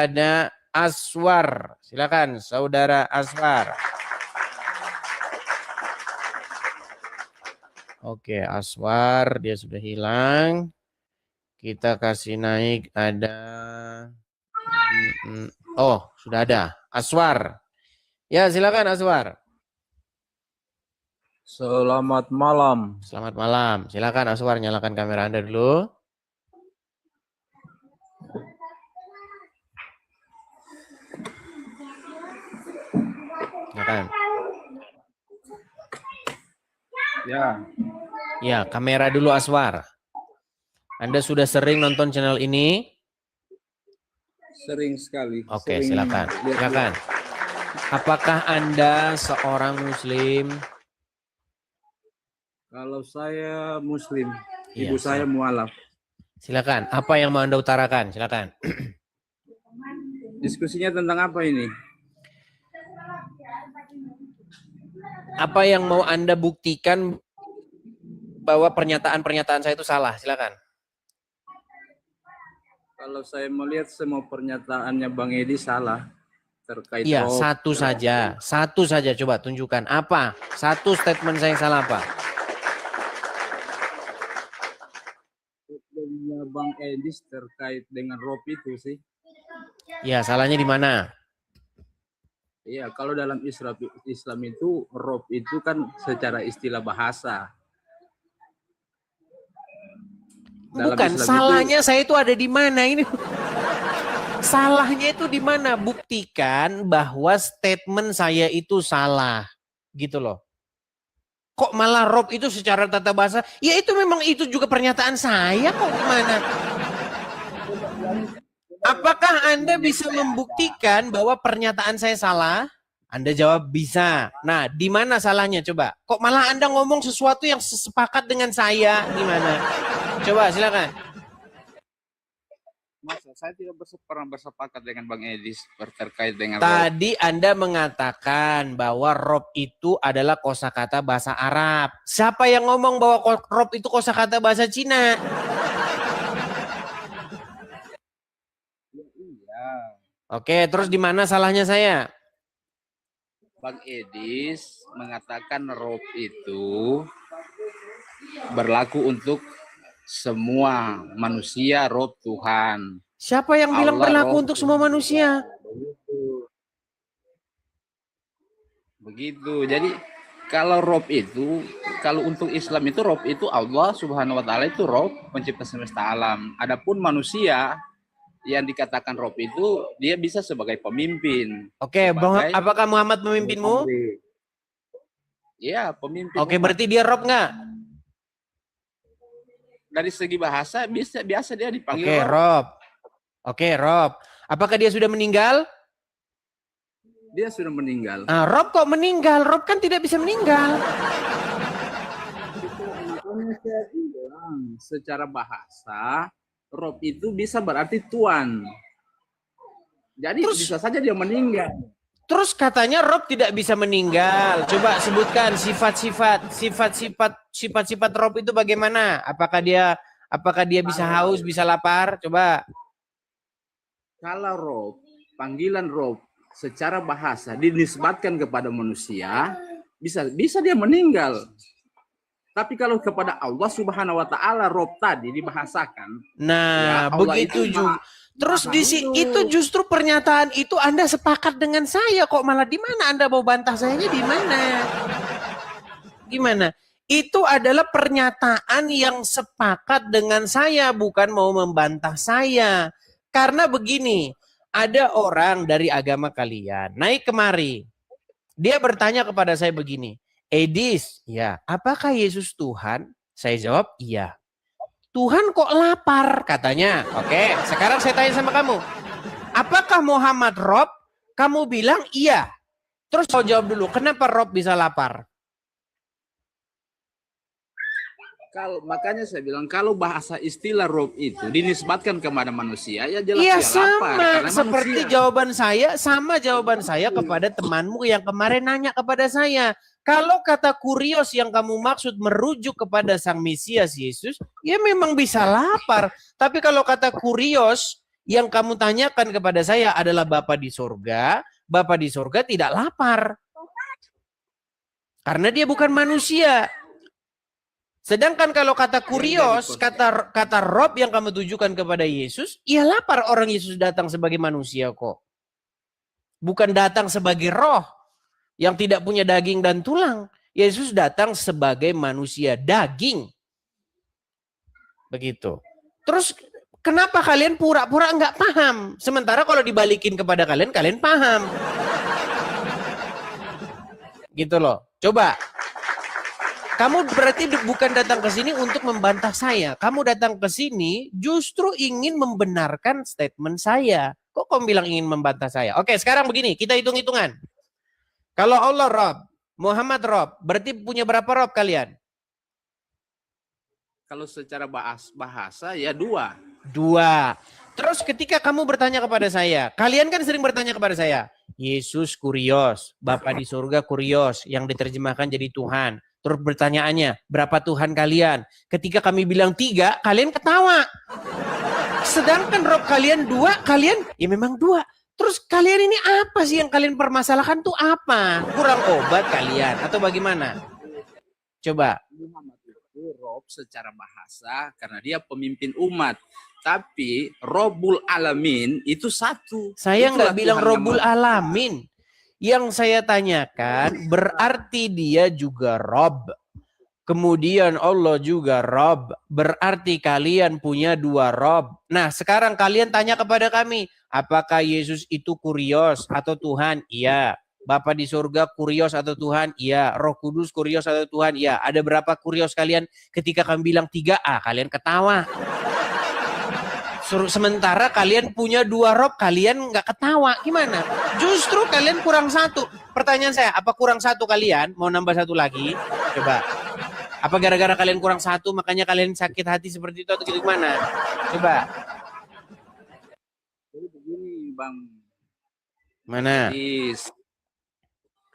ada Aswar. Silakan Saudara Aswar. Oke, Aswar dia sudah hilang. Kita kasih naik ada oh, sudah ada. Aswar. Ya, silakan Aswar. Selamat malam. Selamat malam. Silakan Aswar, nyalakan kamera Anda dulu. Silakan. Ya. Ya, kamera dulu Aswar. Anda sudah sering nonton channel ini? Sering sekali. Oke, sering silakan. Silakan. Apakah Anda seorang Muslim? Kalau saya Muslim, Iya, ibu saya mualaf. Silakan. Apa yang mau Anda utarakan? Silakan. Diskusinya tentang apa ini? Apa yang mau Anda buktikan bahwa pernyataan-pernyataan saya itu salah? Silakan. Kalau saya melihat semua pernyataannya Bang Edi salah terkait Iya, rob. satu saja. Satu saja coba tunjukkan. Apa? Satu statement saya yang salah apa? Statementnya Bang Edi terkait dengan rob itu sih. Iya, salahnya di mana? Iya, kalau dalam Islam itu rob itu kan secara istilah bahasa. Bukan, salahnya saya itu ada di mana ini? Salahnya itu di mana? Buktikan bahwa statement saya itu salah. Gitu loh. Kok malah rob itu secara tata bahasa? Ya itu memang itu juga pernyataan saya kok gimana? Apakah Anda bisa membuktikan bahwa pernyataan saya salah? Anda jawab bisa. Nah, di mana salahnya coba? Kok malah Anda ngomong sesuatu yang sepakat dengan saya? Gimana? Coba silakan. Masa saya tidak pernah bersepakat dengan Bang Edi terkait dengan tadi rob. Anda mengatakan bahwa rob itu adalah kosakata bahasa Arab. Siapa yang ngomong bahwa rob itu kosakata bahasa Cina? Iya. Oke, terus di mana salahnya saya? Bang Edis mengatakan rob itu berlaku untuk semua manusia, rob Tuhan. Siapa yang bilang berlaku untuk semua manusia? Begitu. Jadi kalau rob itu, kalau untuk Islam itu rob itu Allah Subhanahu wa taala itu rob pencipta semesta alam. Adapun manusia yang dikatakan rob itu dia bisa sebagai pemimpin. Oke, apakah Muhammad memimpinmu? Iya, pemimpin. Oke, berarti dia rob nggak? Dari segi bahasa biasa dia dipanggil rob. Oke, rob. Apakah dia sudah meninggal? Dia sudah meninggal. Nah, rob kok meninggal? Rob kan tidak bisa meninggal. Secara bahasa rob itu bisa berarti tuan. Jadi terus, bisa saja dia meninggal. Terus katanya rob tidak bisa meninggal. Coba sebutkan sifat-sifat rob itu bagaimana? Apakah dia bisa haus, bisa lapar? Coba. Kalau rob, panggilan rob secara bahasa dinisbatkan kepada manusia, bisa dia meninggal. Tapi kalau kepada Allah Subhanahu wa taala rob tadi dibahasakan. Nah, ya, begitu juga. Terus itu justru pernyataan itu Anda sepakat dengan saya kok malah di mana Anda mau bantah sayanya di mana? Gimana? Itu adalah pernyataan yang sepakat dengan saya, bukan mau membantah saya. Karena begini, ada orang dari agama kalian naik kemari. Dia bertanya kepada saya begini, Edis, ya, apakah Yesus Tuhan? Saya jawab, iya. Tuhan kok lapar? Katanya. Oke, sekarang saya tanya sama kamu. Apakah Muhammad Rob? Kamu bilang iya. Terus kau jawab dulu, kenapa Rob bisa lapar? Makanya saya bilang, kalau bahasa istilah Rob itu dinisbatkan kepada manusia, ya jelas iya, dia lapar. Sama seperti jawaban saya kepada temanmu yang kemarin nanya kepada saya. Kalau kata kurios yang kamu maksud merujuk kepada Sang Mesias Yesus, ya memang bisa lapar. Tapi kalau kata kurios Yang kamu tanyakan kepada saya adalah Bapa di surga. Bapa di surga tidak lapar. Karena dia bukan manusia. Sedangkan kalau kata kurios, kata Rob yang kamu tujukan kepada Yesus, ia lapar. Orang Yesus datang sebagai manusia kok. Bukan datang sebagai roh yang tidak punya daging dan tulang. Yesus datang sebagai manusia daging. Begitu. Terus kenapa kalian pura-pura nggak paham? Sementara kalau dibalikin kepada kalian, kalian paham. Gitu loh. Coba. Kamu berarti bukan datang ke sini untuk membantah saya. Kamu datang ke sini justru ingin membenarkan statement saya. Kok kamu bilang ingin membantah saya? Oke, sekarang begini, kita hitung-hitungan. Kalau Allah Rob, Muhammad Rob, berarti punya berapa Rob kalian? Kalau secara bahasa ya dua. Dua. Terus ketika kamu bertanya kepada saya, kalian kan sering bertanya kepada saya, Yesus kurios, Bapa di surga kurios, yang diterjemahkan jadi Tuhan. Terus pertanyaannya, berapa Tuhan kalian? Ketika kami bilang 3, kalian ketawa. Sedangkan Rob kalian 2, kalian ya memang 2. Terus kalian ini apa sih yang kalian permasalahkan tuh apa? Kurang obat kalian atau bagaimana? Coba. Muhammad itu Rob secara bahasa karena dia pemimpin umat. Tapi Robul Alamin itu satu. Saya Itulah nggak bilang Tuhan Robul Alamin. Yang saya tanyakan berarti dia juga Rob. Kemudian Allah juga Rob. Berarti kalian punya 2 Rob. Nah sekarang kalian tanya kepada kami. Apakah Yesus itu kurios atau Tuhan? Iya. Bapa di surga kurios atau Tuhan? Iya. Roh Kudus kurios atau Tuhan? Iya. Ada berapa kurios kalian? Ketika kami bilang 3A, kalian ketawa. Sementara kalian punya 2 Rob, kalian nggak ketawa. Gimana? Justru kalian kurang 1. Pertanyaan saya, apa kurang 1 kalian? Mau nambah 1 lagi? Coba. Apa gara-gara kalian kurang 1, makanya kalian sakit hati seperti itu atau gimana? Coba. Jadi begini Bang. Mana?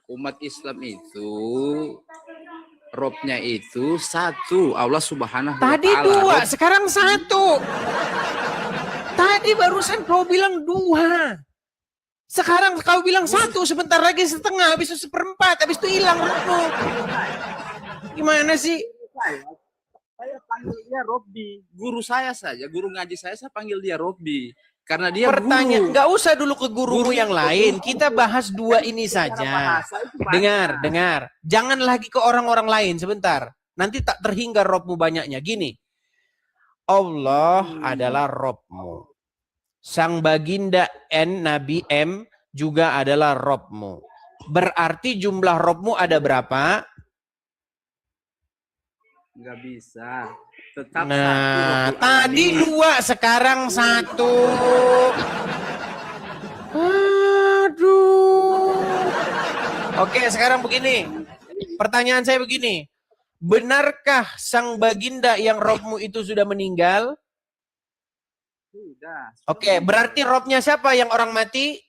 Umat Islam itu Robnya itu 1, Allah Subhanahu wa Ta'ala. Tadi 2, sekarang 1. Tadi barusan kau bilang 2. Sekarang kau bilang 1, sebentar lagi setengah, habis itu 1/4, habis itu hilang Robmu. Gimana sih? Saya panggil dia Robbi. Guru saya saja, guru ngaji saya panggil dia Robbi. Karena dia Pertanyaan, nggak usah dulu ke gurumu yang lain. Kita bahas 2 ini saja. Dengar. Jangan lagi ke orang-orang lain sebentar. Nanti tak terhingga Robmu banyaknya. Gini, Allah adalah Robmu. Sang baginda N, Nabi M juga adalah Robmu. Berarti jumlah Robmu ada berapa? Nggak bisa. Tetap nah, 1. tadi 2, sekarang 1. Aduh. Oke, sekarang begini. Pertanyaan saya begini. Benarkah sang baginda yang Robmu itu sudah meninggal? Sudah. Oke, berarti Robnya siapa yang orang mati?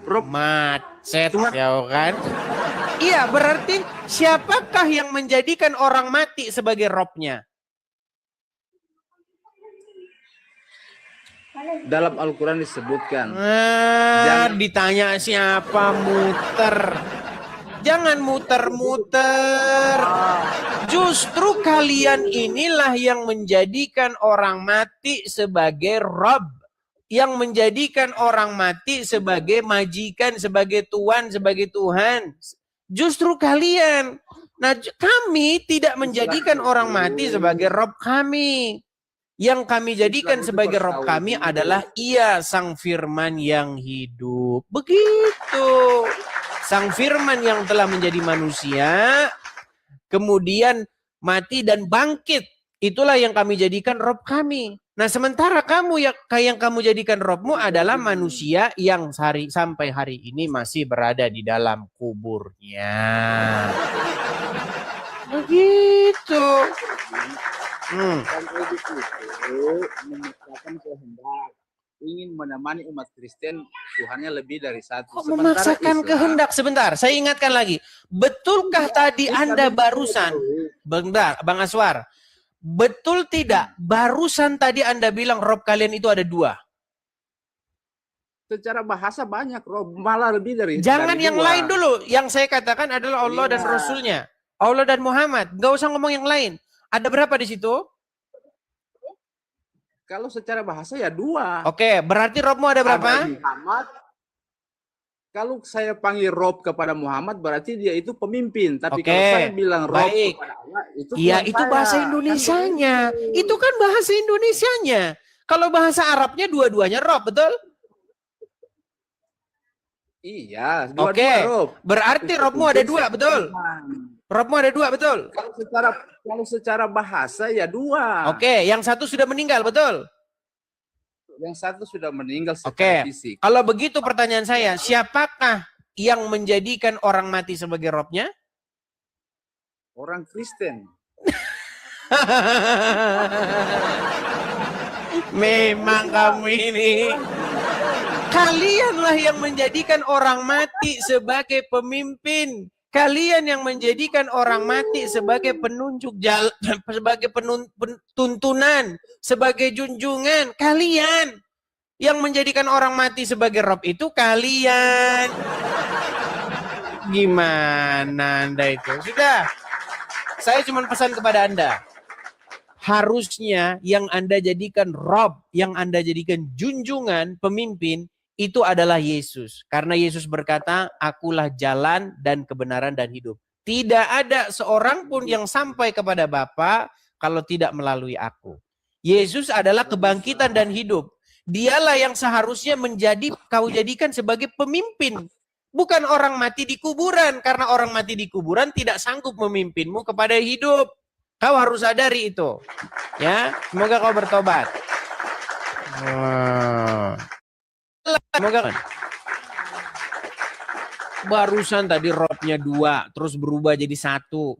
Rob macet ya kan? Iya, berarti siapakah yang menjadikan orang mati sebagai Robnya? Dalam Al-Quran disebutkan. Ditanya siapa, muter. Jangan muter-muter. Justru kalian inilah yang menjadikan orang mati sebagai Rob. Yang menjadikan orang mati sebagai majikan, sebagai tuan, sebagai Tuhan. Justru kalian. Nah, kami tidak menjadikan orang mati sebagai Rob kami. Yang kami jadikan sebagai Rob kami adalah Ia, Sang Firman yang hidup. Begitu. Sang Firman yang telah menjadi manusia, kemudian mati dan bangkit. Itulah yang kami jadikan Rob kami. Nah, sementara kamu yang kamu jadikan Robmu adalah manusia yang sampai hari ini masih berada di dalam kuburnya. Begitu. ingin menemani umat Kristen, Tuhannya lebih dari satu. Kok Sementara memaksakan Islam, kehendak? Sebentar, saya ingatkan lagi. Betulkah tadi Anda barusan, bentar, Bang Aswar, betul tidak barusan tadi Anda bilang Rob kalian itu ada dua? secara bahasa banyak, Rob, malah lebih dari Jangan dari yang dua. lain dulu. Yang saya katakan adalah Allah dan Iya. Rasulnya. Allah dan Muhammad. Gak usah ngomong yang lain. Ada berapa di situ? Kalau secara bahasa ya dua. Oke, berarti Robmu ada berapa? Ada Muhammad. Kalau saya panggil Rob kepada Muhammad, berarti dia itu pemimpin. Tapi Oke, kalau saya bilang Rob baik. kepada Allah, itu Iya, Tuhan itu saya. bahasa Kan Indonesianya. begitu. Itu kan bahasa Indonesianya. Kalau bahasa Arabnya dua-duanya Rob, betul? Iya, Oke, dua-dua Rob. berarti Tapi Robmu ada dua, saya betul? Tuhan. Robmu ada dua, betul? Kalau secara bahasa ya dua. Oke, yang satu sudah meninggal, betul? Yang satu sudah meninggal secara Oke, fisik. kalau begitu pertanyaan saya, siapakah yang menjadikan orang mati sebagai Robnya? Orang Kristen. Memang kamu ini. Kalianlah yang menjadikan orang mati sebagai pemimpin. Kalian yang menjadikan orang mati sebagai penunjuk jalan, sebagai tuntunan, sebagai junjungan. Kalian yang menjadikan orang mati sebagai Rob itu kalian. Gimana Anda itu? Sudah. Saya cuma pesan kepada Anda. Harusnya yang Anda jadikan Rob, yang Anda jadikan junjungan, pemimpin, itu adalah Yesus. Karena Yesus berkata, akulah jalan dan kebenaran dan hidup. Tidak ada seorang pun yang sampai kepada Bapa kalau tidak melalui aku. Yesus adalah kebangkitan dan hidup. Dialah yang seharusnya kau jadikan sebagai pemimpin. Bukan orang mati di kuburan. Karena orang mati di kuburan tidak sanggup memimpinmu kepada hidup. Kau harus sadari itu. Ya, semoga kau bertobat. Semoga kan. Barusan tadi Robnya dua, terus berubah jadi satu.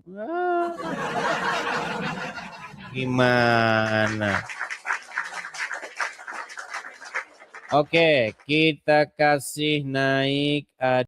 Gimana? Oke, kita kasih naik.